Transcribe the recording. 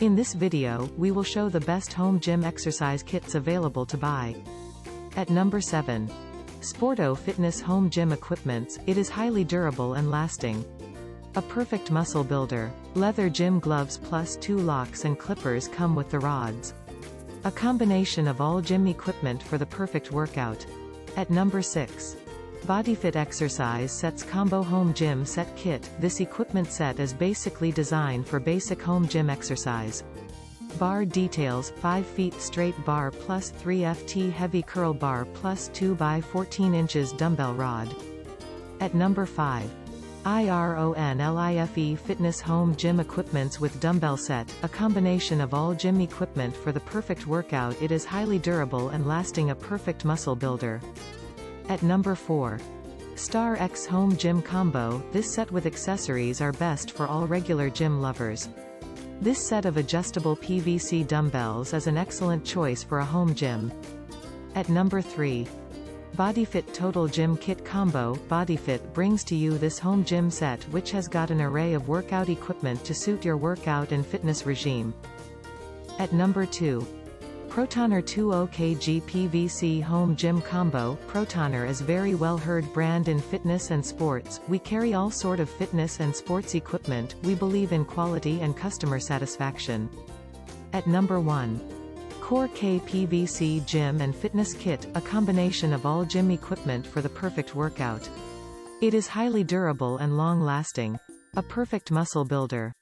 In this video, we will show the best home gym exercise kits available to buy. At number 7. Sporto Fitness Home Gym Equipments. It is highly durable and lasting. A perfect muscle builder. Leather gym gloves plus 2 locks and clippers come with the rods. A combination of all gym equipment for the perfect workout. At number 6. Bodyfit Exercise Sets Combo Home Gym Set Kit. This equipment set is basically designed for basic home gym exercise. Bar details: 5 feet straight bar plus 3 ft heavy curl bar plus 2 by 14 inches dumbbell rod. At number 5. IRONLIFE Fitness Home Gym Equipments with Dumbbell Set, a combination of all gym equipment for the perfect workout. It is highly durable and lasting, a perfect muscle builder. At number 4. Star X Home Gym Combo. This set with accessories are best for all regular gym lovers. This set of adjustable PVC dumbbells is an excellent choice for a home gym. At number 3. Bodyfit Total Gym Kit Combo. Bodyfit brings to you this home gym set which has got an array of workout equipment to suit your workout and fitness regime. At number 2. Protoner 20 kg PVC Home Gym Combo. Protoner is very well heard brand in fitness and sports. We carry all sort of fitness and sports equipment. We believe in quality and customer satisfaction. At number 1. Core K-PVC Gym and Fitness Kit, a combination of all gym equipment for the perfect workout. It is highly durable and long-lasting. A perfect muscle builder.